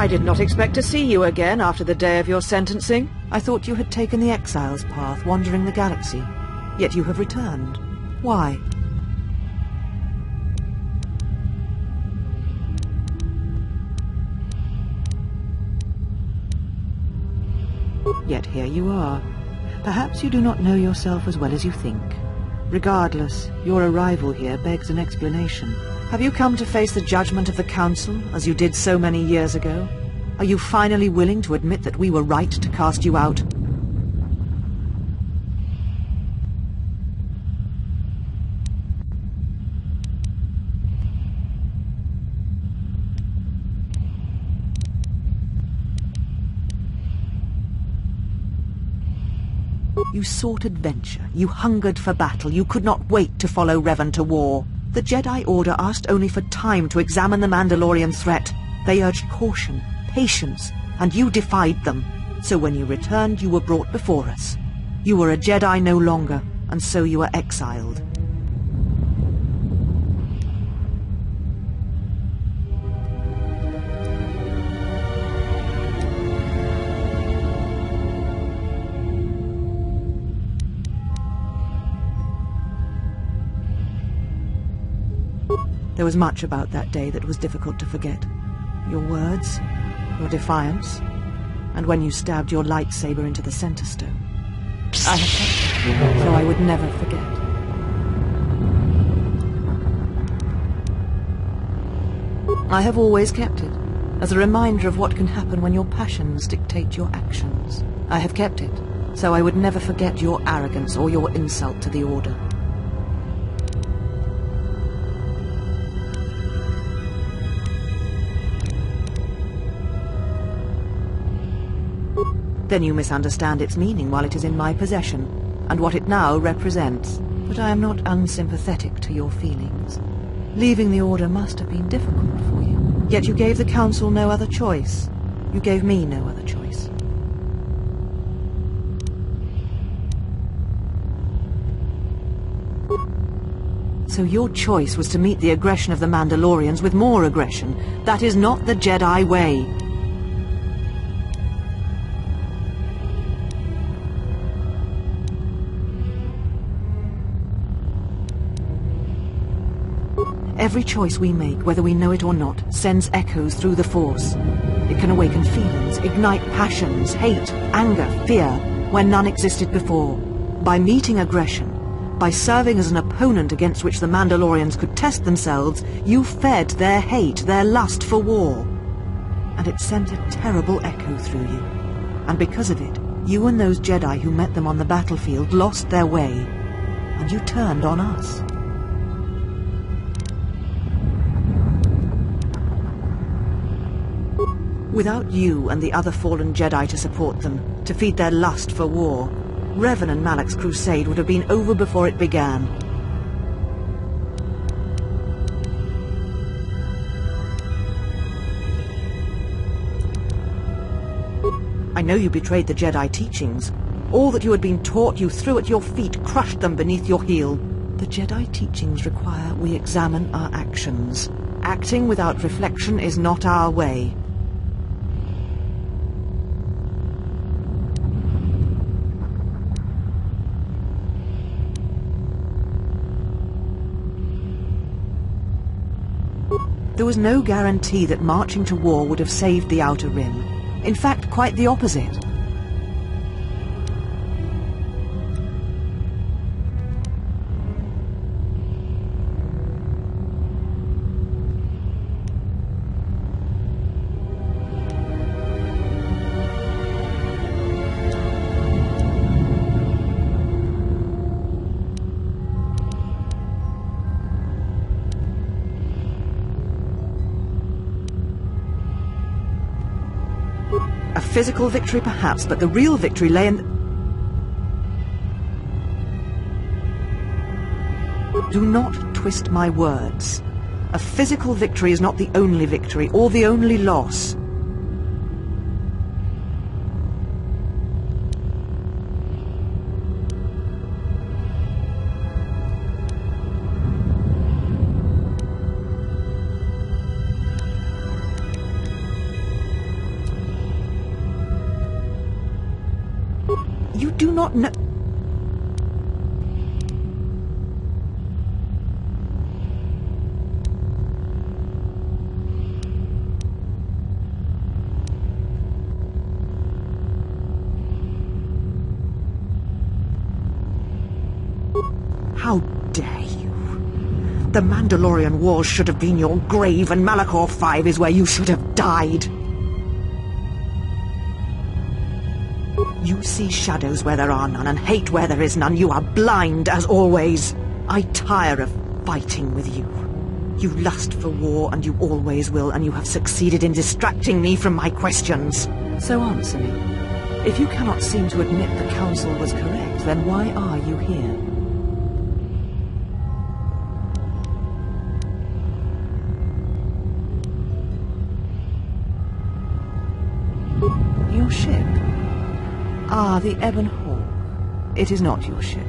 I did not expect to see you again after the day of your sentencing. I thought you had taken the Exile's path, wandering the galaxy. Yet you have returned. Why? Yet here you are. Perhaps you do not know yourself as well as you think. Regardless, your arrival here begs an explanation. Have you come to face the judgment of the Council, as you did so many years ago? Are you finally willing to admit that we were right to cast you out? You sought adventure, you hungered for battle, you could not wait to follow Revan to war. The Jedi Order asked only for time to examine the Mandalorian threat. They urged caution, patience, and you defied them. So when you returned, you were brought before us. You were a Jedi no longer, and so you were exiled. There was much about that day that was difficult to forget. Your words, your defiance, and when you stabbed your lightsaber into the center stone. I have kept it, so I would never forget. I have always kept it, as a reminder of what can happen when your passions dictate your actions. I have kept it, so I would never forget your arrogance or your insult to the Order. Then you misunderstand its meaning while it is in my possession, and what it now represents. But I am not unsympathetic to your feelings. Leaving the Order must have been difficult for you. Yet you gave the Council no other choice. You gave me no other choice. So your choice was to meet the aggression of the Mandalorians with more aggression. That is not the Jedi way. Every choice we make, whether we know it or not, sends echoes through the Force. It can awaken feelings, ignite passions, hate, anger, fear, where none existed before. By meeting aggression, by serving as an opponent against which the Mandalorians could test themselves, you fed their hate, their lust for war. And it sent a terrible echo through you. And because of it, you and those Jedi who met them on the battlefield lost their way. And you turned on us. Without you and the other fallen Jedi to support them, to feed their lust for war, Revan and Malak's crusade would have been over before it began. I know you betrayed the Jedi teachings. All that you had been taught you threw at your feet, crushed them beneath your heel. The Jedi teachings require we examine our actions. Acting without reflection is not our way. There was no guarantee that marching to war would have saved the Outer Rim. In fact, quite the opposite. Physical victory perhaps, but the real victory lay in... Do not twist my words. A physical victory is not the only victory, or the only loss. You do not know... How dare you? The Mandalorian Wars should have been your grave, and Malachor 5 is where you should have died. You see shadows where there are none, and hate where there is none. You are blind, as always. I tire of fighting with you. You lust for war, and you always will, and you have succeeded in distracting me from my questions. So answer me. If you cannot seem to admit the Council was correct, then why are you here? Your ship? Ah, the Ebon Hawk. It is not your ship.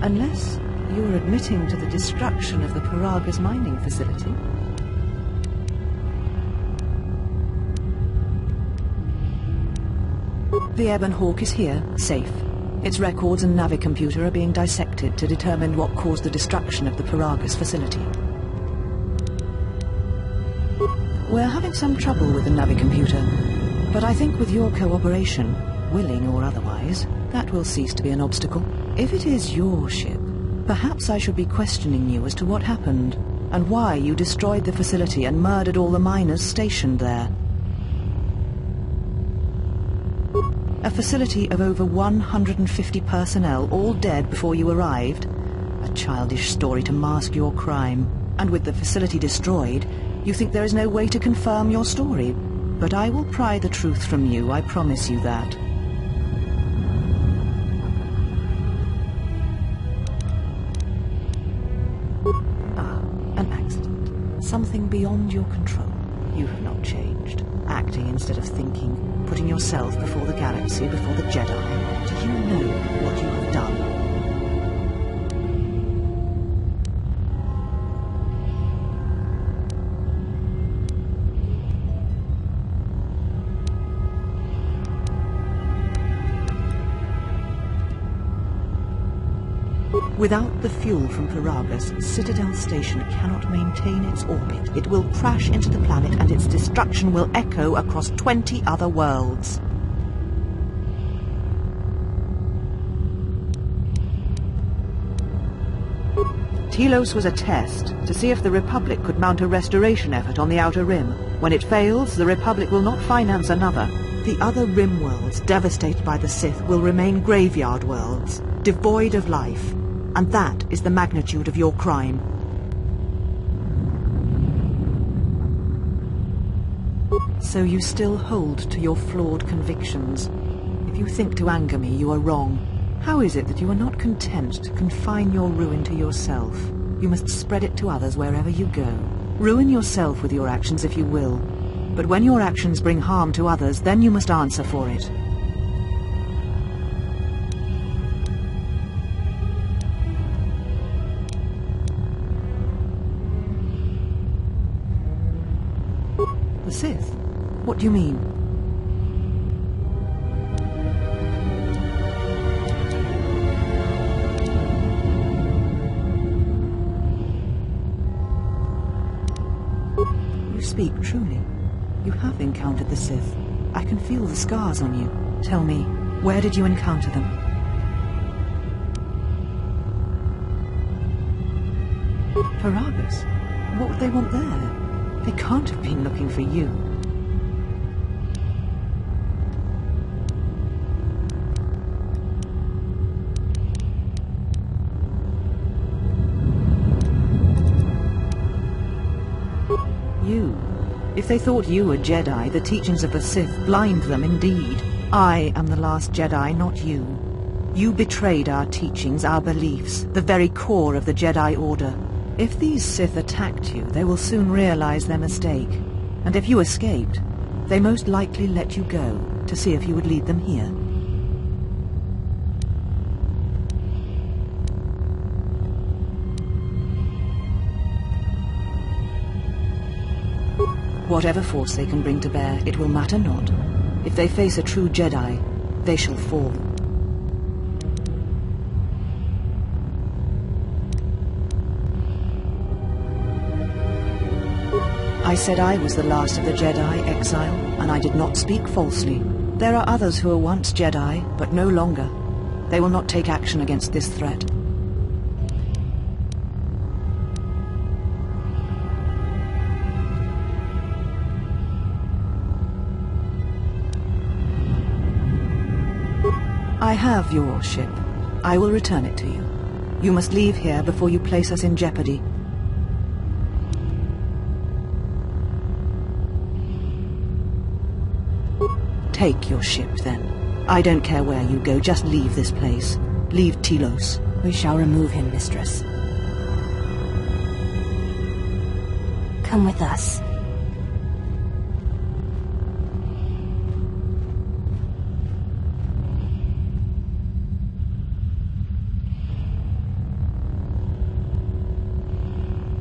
Unless you're admitting to the destruction of the Paragas mining facility. The Ebon Hawk is here, safe. Its records and navicomputer are being dissected to determine what caused the destruction of the Paragas facility. We're having some trouble with the navicomputer, but I think with your cooperation, willing or otherwise, that will cease to be an obstacle. If it is your ship, perhaps I should be questioning you as to what happened, and why you destroyed the facility and murdered all the miners stationed there. A facility of over 150 personnel, all dead before you arrived? A childish story to mask your crime. And with the facility destroyed, you think there is no way to confirm your story. But I will pry the truth from you, I promise you that. An accident. Something beyond your control. You have not changed. Acting instead of thinking. Putting yourself before the galaxy, before the Jedi. Do you know what you have done? Without the fuel from Paragas, Citadel Station cannot maintain its orbit. It will crash into the planet and its destruction will echo across 20 other worlds. Telos was a test to see if the Republic could mount a restoration effort on the Outer Rim. When it fails, the Republic will not finance another. The other Rim worlds, devastated by the Sith, will remain graveyard worlds, devoid of life. And that is the magnitude of your crime. So you still hold to your flawed convictions. If you think to anger me, you are wrong. How is it that you are not content to confine your ruin to yourself? You must spread it to others wherever you go. Ruin yourself with your actions if you will. But when your actions bring harm to others, then you must answer for it. The Sith? What do you mean? You speak truly. You have encountered the Sith. I can feel the scars on you. Tell me, where did you encounter them? Paragas? What would they want there? They can't have been looking for you. You. If they thought you were Jedi, the teachings of the Sith blind them indeed. I am the last Jedi, not you. You betrayed our teachings, our beliefs, the very core of the Jedi Order. If these Sith attacked you, they will soon realize their mistake. And if you escaped, they most likely let you go to see if you would lead them here. Whatever force they can bring to bear, it will matter not. If they face a true Jedi, they shall fall. I said I was the last of the Jedi, Exile, and I did not speak falsely. There are others who were once Jedi, but no longer. They will not take action against this threat. I have your ship. I will return it to you. You must leave here before you place us in jeopardy. Take your ship, then. I don't care where you go, just leave this place. Leave Telos. We shall remove him, Mistress. Come with us.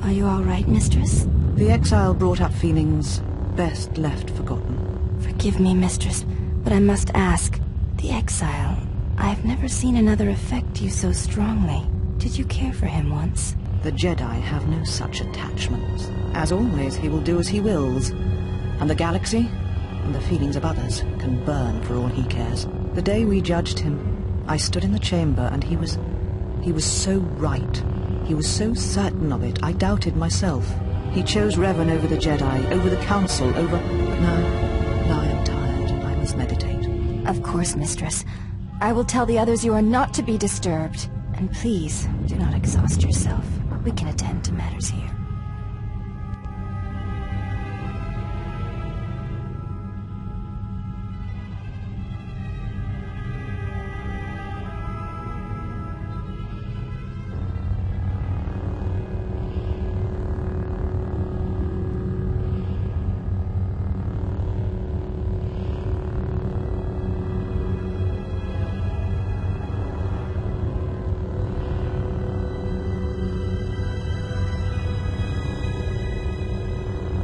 Are you all right, Mistress? The Exile brought up feelings best left forgotten. Forgive me, Mistress, but I must ask. The Exile, I've never seen another affect you so strongly. Did you care for him once? The Jedi have no such attachments. As always, he will do as he wills. And the galaxy, and the feelings of others, can burn for all he cares. The day we judged him, I stood in the chamber and he was so right. He was so certain of it, I doubted myself. He chose Revan over the Jedi, over the Council, over... But now I am tired. I must meditate. Of course, Mistress. I will tell the others you are not to be disturbed. And please, do not exhaust yourself. We can attend to matters here.